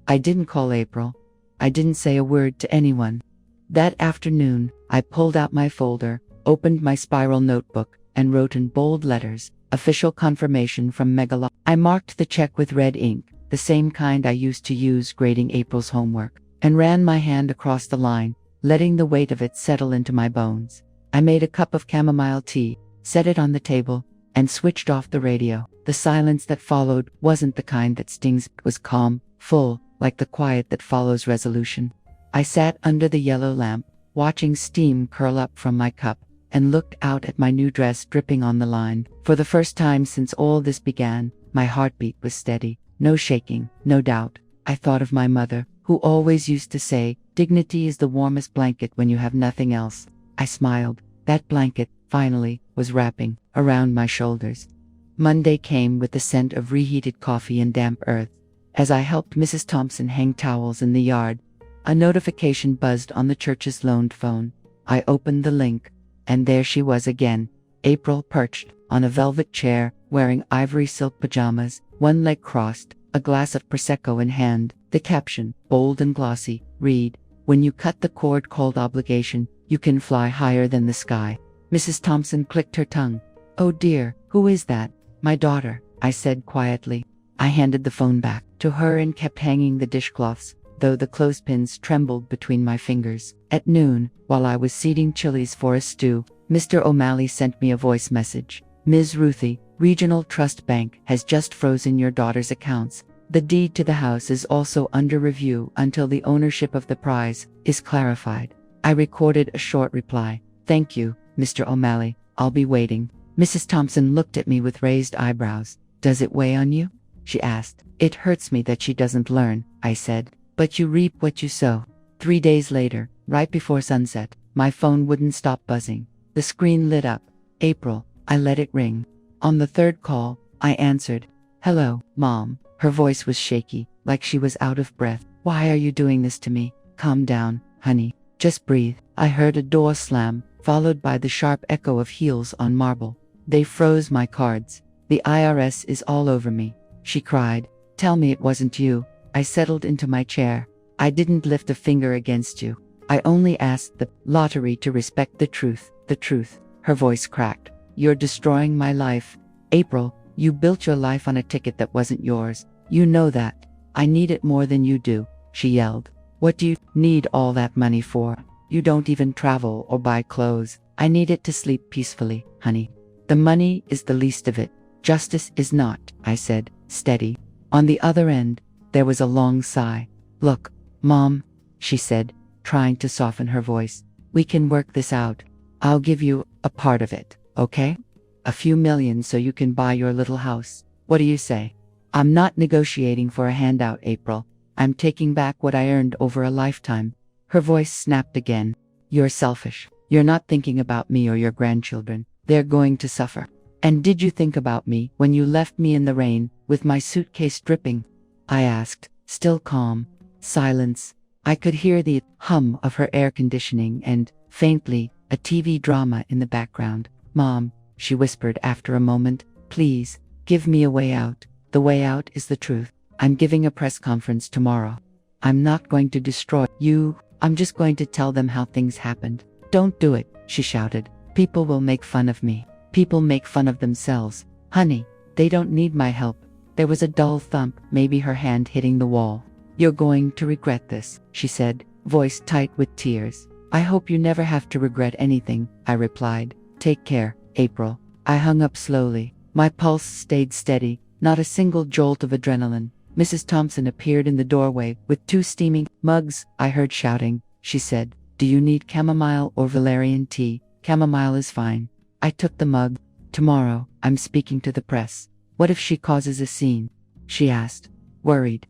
I didn't call April. I didn't say a word to anyone. That afternoon, I pulled out my folder, opened my spiral notebook, and wrote in bold letters, "Official confirmation from Megalotto." I marked the check with red ink, the same kind I used to use grading April's homework, and ran my hand across the line, letting the weight of it settle into my bones. I made a cup of chamomile tea, set it on the table, and switched off the radio. The silence that followed wasn't the kind that stings. It was calm, full, like the quiet that follows resolution. I sat under the yellow lamp, watching steam curl up from my cup, and looked out at my new dress dripping on the line. For the first time since all this began, my heartbeat was steady. No shaking, no doubt. I thought of my mother, who always used to say, "Dignity is the warmest blanket when you have nothing else." I smiled. That blanket, finally, was wrapping around my shoulders. Monday came with the scent of reheated coffee and damp earth. As I helped Mrs. Thompson hang towels in the yard, a notification buzzed on the church's loaned phone. I opened the link, and there she was again, April, perched on a velvet chair, wearing ivory silk pajamas, one leg crossed, a glass of Prosecco in hand. The caption, bold and glossy, read, "When you cut the cord called obligation, you can fly higher than the sky." Mrs. Thompson clicked her tongue. "Oh dear, who is that?" "My daughter," I said quietly. I handed the phone back. to her and kept hanging the dishcloths, though the clothespins trembled between my fingers. At noon, while I was seeding chilies for a stew, Mr. O'Malley sent me a voice message. Ms. Ruthie, Regional Trust Bank has just frozen your daughter's accounts. The deed to the house is also under review until the ownership of the prize is clarified. I recorded a short reply. Thank you, Mr. O'Malley. I'll be waiting. Mrs. Thompson looked at me with raised eyebrows. Does it weigh on you? She asked. It hurts me that she doesn't learn, I said. But you reap what you sow. 3 days later, right before sunset, my phone wouldn't stop buzzing. The screen lit up. April. I let it ring. On the third call, I answered. Hello, Mom. Her voice was shaky, like she was out of breath. Why are you doing this to me? Calm down, honey. Just breathe. I heard a door slam, followed by the sharp echo of heels on marble. They froze my cards. The IRS is all over me, she cried. Tell me it wasn't you. I settled into my chair. I didn't lift a finger against you. I only asked the lottery to respect the truth. The truth. Her voice cracked. You're destroying my life. April, you built your life on a ticket that wasn't yours. You know that. I need it more than you do, she yelled. What do you need all that money for? You don't even travel or buy clothes. I need it to sleep peacefully, honey. The money is the least of it. Justice is not, I said, steady. On the other end, there was a long sigh. Look, Mom, she said, trying to soften her voice. We can work this out. I'll give you a part of it, okay? A few million so you can buy your little house. What do you say? I'm not negotiating for a handout, April. I'm taking back what I earned over a lifetime. Her voice snapped again. You're selfish. You're not thinking about me or your grandchildren. They're going to suffer. And did you think about me when you left me in the rain, with my suitcase dripping? I asked, still calm. Silence. I could hear the hum of her air conditioning and, faintly, a TV drama in the background. Mom, she whispered after a moment, please, give me a way out. The way out is the truth. I'm giving a press conference tomorrow. I'm not going to destroy you. I'm just going to tell them how things happened. Don't do it, she shouted. People will make fun of me. People make fun of themselves. Honey, they don't need my help. There was a dull thump, maybe her hand hitting the wall. You're going to regret this, she said, voice tight with tears. I hope you never have to regret anything, I replied. Take care, April. I hung up slowly. My pulse stayed steady, not a single jolt of adrenaline. Mrs. Thompson appeared in the doorway with 2 steaming mugs. I heard shouting. She said, do you need chamomile or valerian tea? Chamomile is fine. I took the mug. Tomorrow, I'm speaking to the press. What if she causes a scene? She asked, worried.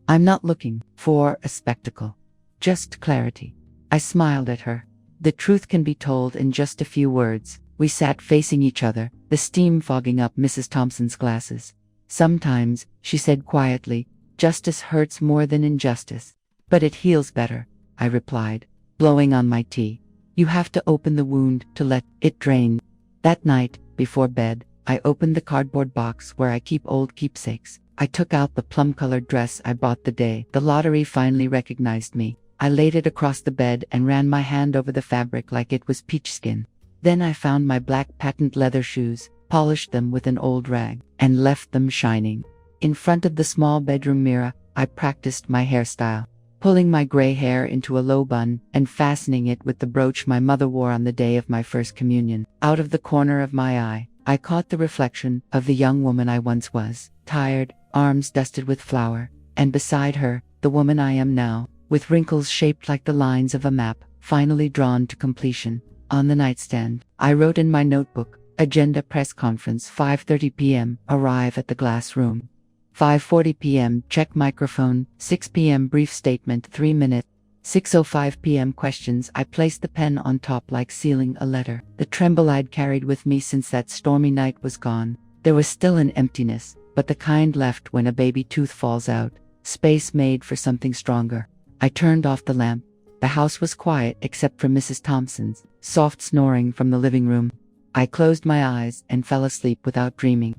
I'm not looking for a spectacle. Just clarity. I smiled at her. The truth can be told in just a few words. We sat facing each other, the steam fogging up Mrs. Thompson's glasses. Sometimes, she said quietly, justice hurts more than injustice. But it heals better, I replied, blowing on my tea. You have to open the wound to let it drain. That night, before bed, I opened the cardboard box where I keep old keepsakes. I took out the plum-colored dress I bought the day the lottery finally recognized me. I laid it across the bed and ran my hand over the fabric like it was peach skin. Then I found my black patent leather shoes, polished them with an old rag, and left them shining. In front of the small bedroom mirror, I practiced my hairstyle, pulling my gray hair into a low bun and fastening it with the brooch my mother wore on the day of my first communion. Out of the corner of my eye, I caught the reflection of the young woman I once was, tired, arms dusted with flour, and beside her, the woman I am now, with wrinkles shaped like the lines of a map, finally drawn to completion. On the nightstand, I wrote in my notebook, agenda press conference 5:30 p.m. arrive at the glass room. 5:40 p.m. check microphone, 6 p.m. brief statement 3 minutes. 6:05 p.m. questions. I placed the pen on top like sealing a letter. The tremble I'd carried with me since that stormy night was gone. There was still an emptiness, but the kind left when a baby tooth falls out. Space made for something stronger. I turned off the lamp. The house was quiet except for Mrs. Thompson's soft snoring from the living room. I closed my eyes and fell asleep without dreaming.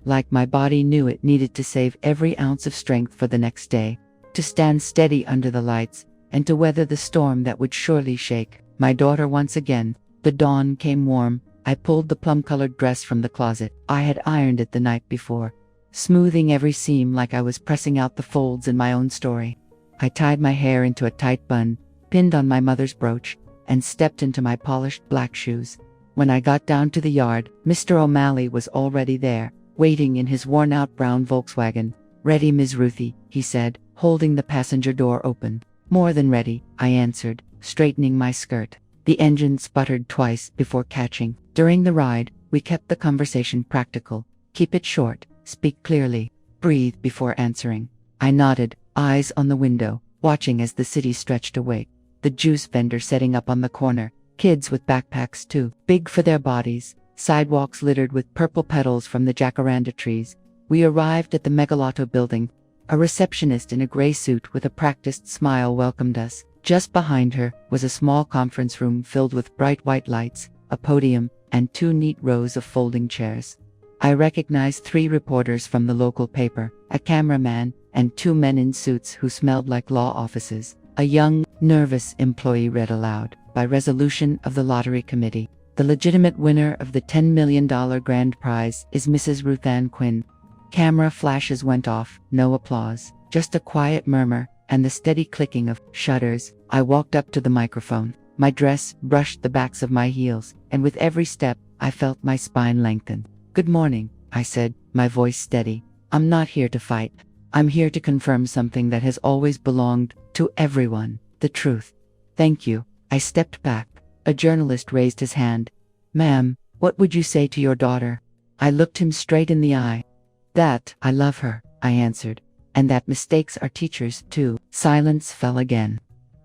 Like my body knew it needed to save every ounce of strength for the next day, to stand steady under the lights, and to weather the storm that would surely shake my daughter once again. The dawn came warm. I pulled the plum-colored dress from the closet. I had ironed it the night before. smoothing every seam like I was pressing out the folds in my own story. I tied my hair into a tight bun, pinned on my mother's brooch, and stepped into my polished black shoes. When I got down to the yard, Mr. O'Malley was already there, waiting in his worn-out brown Volkswagen. "Ready, Ms. Ruthie," he said, holding the passenger door open. "More than ready," I answered, straightening my skirt. The engine sputtered twice before catching. During the ride, we kept the conversation practical. Keep it short, speak clearly, breathe before answering. I nodded, eyes on the window, watching as the city stretched away. The juice vendor setting up on the corner, kids with backpacks too big for their bodies, sidewalks littered with purple petals from the jacaranda trees. We arrived at the Megalotto building. A receptionist in a gray suit with a practiced smile welcomed us. Just behind her was a small conference room filled with bright white lights, a podium, and 2 neat rows of folding chairs. I recognized 3 reporters from the local paper, a cameraman, and 2 men in suits who smelled like law offices. A young, nervous employee read aloud, "By resolution of the lottery committee, the legitimate winner of the $10 million grand prize is Mrs. Ruth Ann Quinn." Camera flashes went off, no applause, just a quiet murmur, and the steady clicking of shutters. I walked up to the microphone. My dress brushed the backs of my heels, and with every step, I felt my spine lengthen. "Good morning," I said, my voice steady. "I'm not here to fight. I'm here to confirm something that has always belonged to everyone, the truth." "Thank you." I stepped back. A journalist raised his hand. "Ma'am, what would you say to your daughter?" I looked him straight in the eye. "That I love her," I answered, "and that mistakes are teachers too." Silence fell again.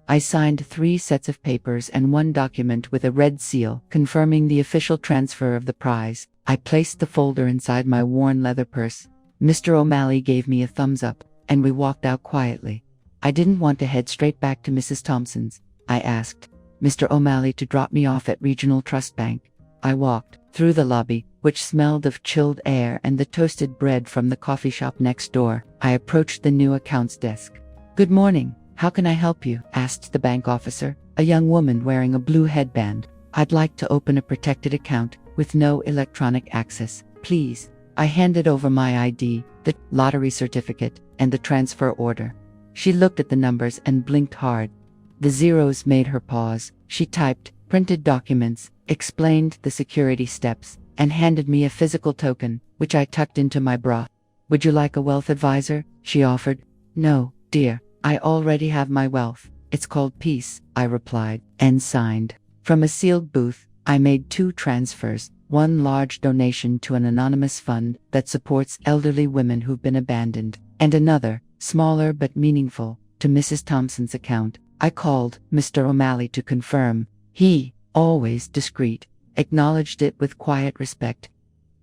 I signed 3 sets of papers and 1 document with a red seal confirming the official transfer of the prize. I placed the folder inside my worn leather purse. Mr. O'Malley gave me a thumbs up, and we walked out quietly. I didn't want to head straight back to Mrs. Thompson's. I asked Mr. O'Malley to drop me off at Regional Trust Bank. I walked through the lobby, which smelled of chilled air and the toasted bread from the coffee shop next door. I approached the new accounts desk. "Good morning. How can I help you?" asked the bank officer, a young woman wearing a blue headband. "I'd like to open a protected account with no electronic access, please." I handed over my ID, the lottery certificate, and the transfer order. She looked at the numbers and blinked hard. The zeros made her pause. She typed, printed documents, explained the security steps, and handed me a physical token, which I tucked into my bra. "Would you like a wealth advisor?" she offered. "No, dear. I already have my wealth. It's called peace," I replied, and signed. From a sealed booth, I made 2 transfers, 1 large donation to an anonymous fund that supports elderly women who've been abandoned, and another, smaller but meaningful, to Mrs. Thompson's account. I called Mr. O'Malley to confirm. He, always discreet, acknowledged it with quiet respect.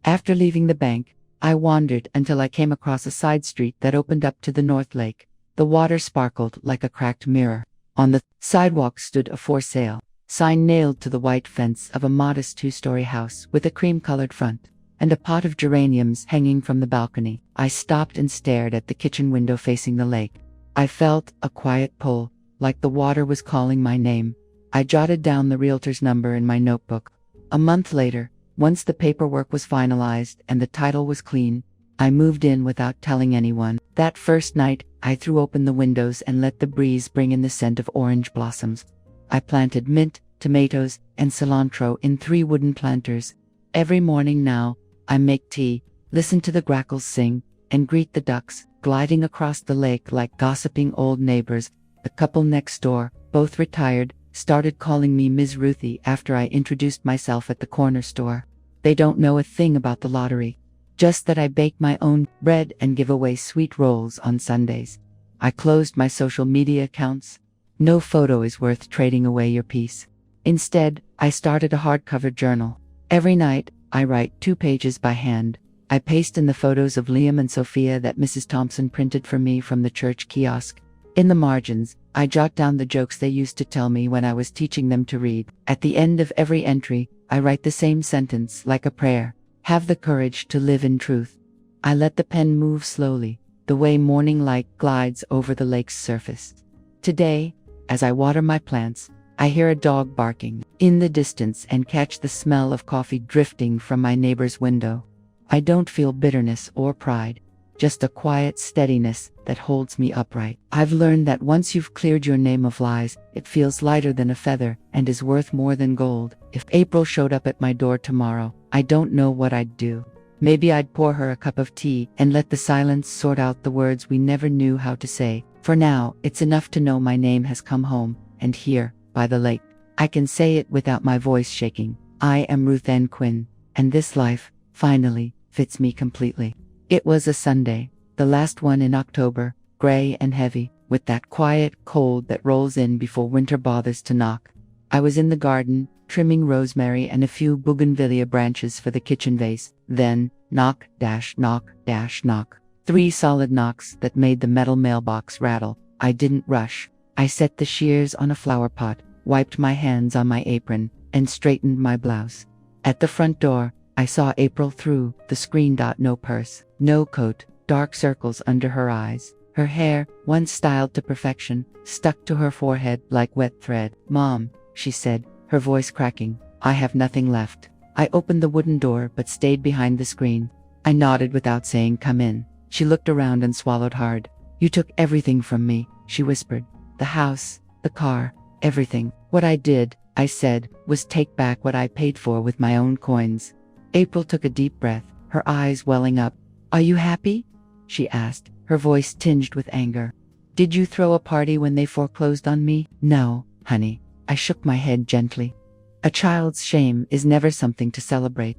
After leaving the bank, I wandered until I came across a side street that opened up to the North Lake. The water sparkled like a cracked mirror. On the sidewalk stood a "for sale" sign nailed to the white fence of a modest 2-story house with a cream-colored front, and a pot of geraniums hanging from the balcony. I stopped and stared at the kitchen window facing the lake. I felt a quiet pull, like the water was calling my name. I jotted down the realtor's number in my notebook. A month later, once the paperwork was finalized and the title was clean, I moved in without telling anyone. That first night, I threw open the windows and let the breeze bring in the scent of orange blossoms. I planted mint, tomatoes, and cilantro in 3 wooden planters. Every morning now, I make tea, listen to the grackles sing, and greet the ducks, gliding across the lake like gossiping old neighbors. The couple next door, both retired, started calling me Ms. Ruthie after I introduced myself at the corner store. They don't know a thing about the lottery, just that I bake my own bread and give away sweet rolls on Sundays. I closed my social media accounts. No photo is worth trading away your peace. Instead, I started a hardcover journal. Every night, I write 2 pages by hand. I paste in the photos of Liam and Sophia that Mrs. Thompson printed for me from the church kiosk. In the margins, I jot down the jokes they used to tell me when I was teaching them to read. At the end of every entry, I write the same sentence like a prayer. Have the courage to live in truth. I let the pen move slowly, the way morning light glides over the lake's surface. Today, as I water my plants, I hear a dog barking in the distance and catch the smell of coffee drifting from my neighbor's window. I don't feel bitterness or pride, just a quiet steadiness that holds me upright. I've learned that once you've cleared your name of lies, it feels lighter than a feather and is worth more than gold. If April showed up at my door tomorrow, I don't know what I'd do. Maybe I'd pour her a cup of tea and let the silence sort out the words we never knew how to say. For now, it's enough to know my name has come home, and here, by the lake, I can say it without my voice shaking. I am Ruth Ann Quinn, and this life, finally, fits me completely. It was a Sunday, the last one in October, gray and heavy, with that quiet cold that rolls in before winter bothers to knock. I was in the garden, trimming rosemary and a few bougainvillea branches for the kitchen vase. Then, knock, knock, knock. 3 solid knocks that made the metal mailbox rattle. I didn't rush. I set the shears on a flower pot, wiped my hands on my apron, and straightened my blouse. At the front door, I saw April through the screen. No purse, no coat, dark circles under her eyes. Her hair, once styled to perfection, stuck to her forehead like wet thread. "Mom," she said, her voice cracking, "I have nothing left." I opened the wooden door but stayed behind the screen. I nodded without saying, "Come in." She looked around and swallowed hard. "You took everything from me," she whispered. "The house, the car, everything." "What I did," I said, "was take back what I paid for with my own coins." April took a deep breath, her eyes welling up. "Are you happy?" she asked, her voice tinged with anger. "Did you throw a party when they foreclosed on me?" "No, honey." I shook my head gently. "A child's shame is never something to celebrate."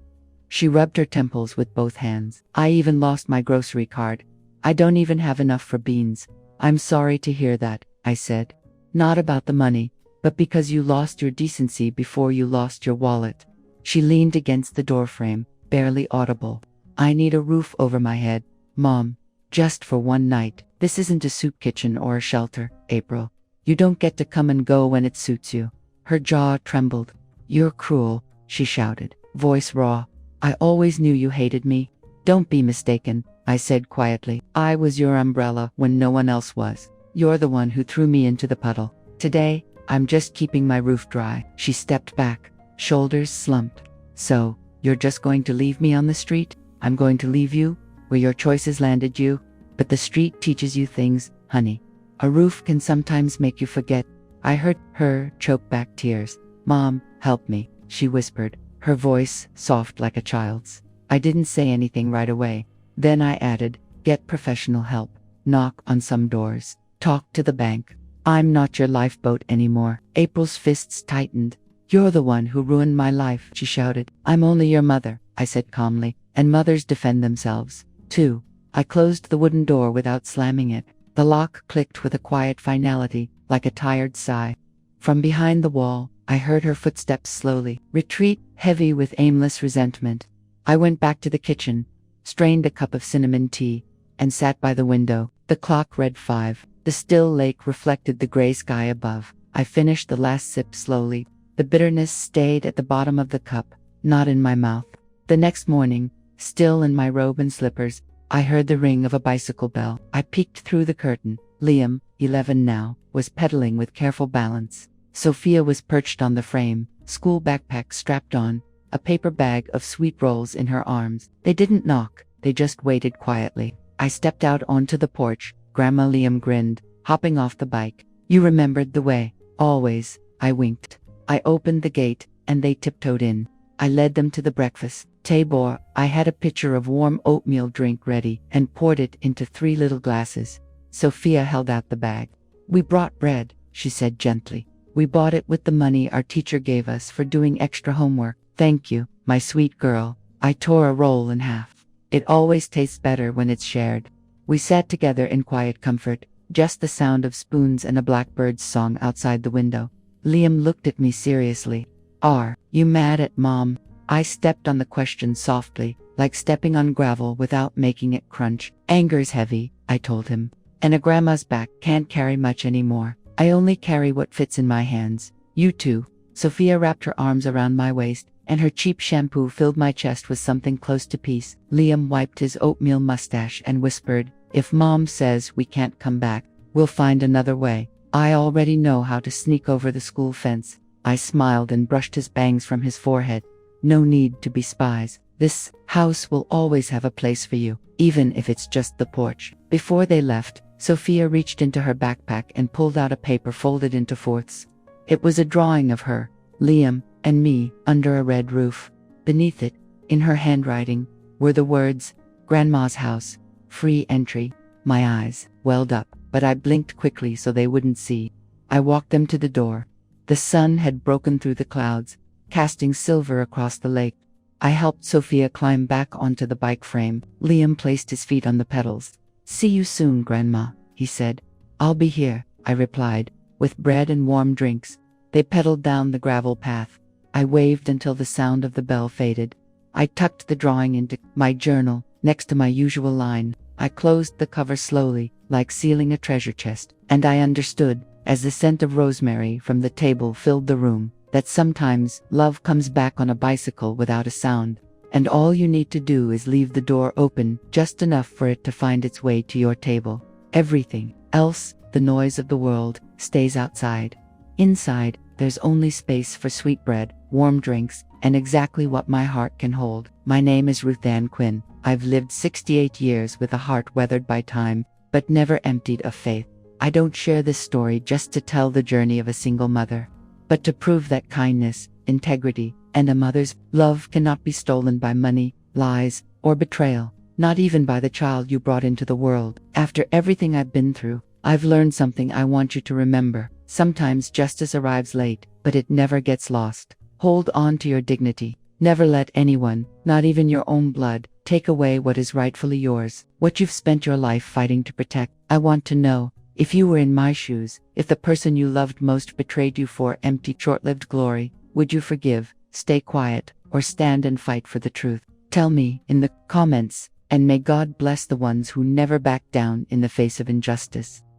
She rubbed her temples with both hands. "I even lost my grocery card. I don't even have enough for beans." "I'm sorry to hear that," I said. "Not about the money, but because you lost your decency before you lost your wallet." She leaned against the doorframe, barely audible. "I need a roof over my head, Mom. Just for one night. This isn't a soup kitchen or a shelter, April. You don't get to come and go when it suits you." Her jaw trembled. "You're cruel," she shouted, voice raw. "I always knew you hated me." "Don't be mistaken," I said quietly. "I was your umbrella when no one else was. You're the one who threw me into the puddle. Today, I'm just keeping my roof dry." She stepped back, shoulders slumped. "So, you're just going to leave me on the street? I'm going to leave you, where your choices landed you? But the street teaches you things, honey. A roof can sometimes make you forget." I heard her choke back tears. "Mom, help me," she whispered, her voice soft like a child's. I didn't say anything right away. Then I added, "Get professional help. Knock on some doors. Talk to the bank. I'm not your lifeboat anymore." April's fists tightened. "You're the one who ruined my life," she shouted. "I'm only your mother," I said calmly, "and mothers defend themselves, too." I closed the wooden door without slamming it. The lock clicked with a quiet finality, like a tired sigh. From behind the wall, I heard her footsteps slowly retreat, heavy with aimless resentment. I went back to the kitchen, strained a cup of cinnamon tea, and sat by the window. The clock read 5. The still lake reflected the gray sky above. I finished the last sip slowly. The bitterness stayed at the bottom of the cup, not in my mouth. The next morning, still in my robe and slippers, I heard the ring of a bicycle bell. I peeked through the curtain. Liam, 11 now, was pedaling with careful balance. Sophia was perched on the frame, school backpack strapped on, a paper bag of sweet rolls in her arms. They didn't knock, they just waited quietly. I stepped out onto the porch. Grandma Liam grinned, hopping off the bike. "You remembered the way." "Always," I winked. I opened the gate, and they tiptoed in. I led them to the breakfast table. I had a pitcher of warm oatmeal drink ready and poured it into 3 little glasses. Sophia held out the bag. "We brought bread," she said gently. "We bought it with the money our teacher gave us for doing extra homework." "Thank you, my sweet girl." I tore a roll in half. "It always tastes better when it's shared." We sat together in quiet comfort, just the sound of spoons and a blackbird's song outside the window. Liam looked at me seriously. "Are you mad at Mom?" I stepped on the question softly, like stepping on gravel without making it crunch. "Anger's heavy," I told him, "and a grandma's back can't carry much anymore. I only carry what fits in my hands. You too." Sophia wrapped her arms around my waist, and her cheap shampoo filled my chest with something close to peace. Liam wiped his oatmeal mustache and whispered, "If Mom says we can't come back, we'll find another way. I already know how to sneak over the school fence." I smiled and brushed his bangs from his forehead. "No need to be spies. This house will always have a place for you, even if it's just the porch. Before they left, Sophia reached into her backpack and pulled out a paper folded into fourths. It was a drawing of her, Liam, and me under a red roof. Beneath it, in her handwriting, were the words, "Grandma's house, free entry." My eyes welled up, but I blinked quickly so they wouldn't see. I walked them to the door. The sun had broken through the clouds, casting silver across the lake. I helped Sophia climb back onto the bike frame. Liam placed his feet on the pedals. "See you soon, Grandma," he said. "I'll be here," I replied, with bread and warm drinks. They pedaled down the gravel path. I waved until the sound of the bell faded. I tucked the drawing into my journal, next to my usual line. I closed the cover slowly, like sealing a treasure chest, and I understood, as the scent of rosemary from the table filled the room, that sometimes love comes back on a bicycle without a sound, and all you need to do is leave the door open just enough for it to find its way to your table. Everything else, the noise of the world, stays outside. Inside, there's only space for sweetbread, warm drinks, and exactly what my heart can hold. My name is Ruth Ann Quinn. I've lived 68 years with a heart weathered by time, but never emptied of faith. I don't share this story just to tell the journey of a single mother, but to prove that kindness, integrity, and a mother's love cannot be stolen by money, lies, or betrayal, not even by the child you brought into the world. After everything I've been through, I've learned something I want you to remember. Sometimes justice arrives late, but it never gets lost. Hold on to your dignity. Never let anyone, not even your own blood, take away what is rightfully yours, what you've spent your life fighting to protect. I want to know, if you were in my shoes, if the person you loved most betrayed you for empty, short-lived glory, would you forgive, stay quiet, or stand and fight for the truth? Tell me in the comments, and may God bless the ones who never back down in the face of injustice.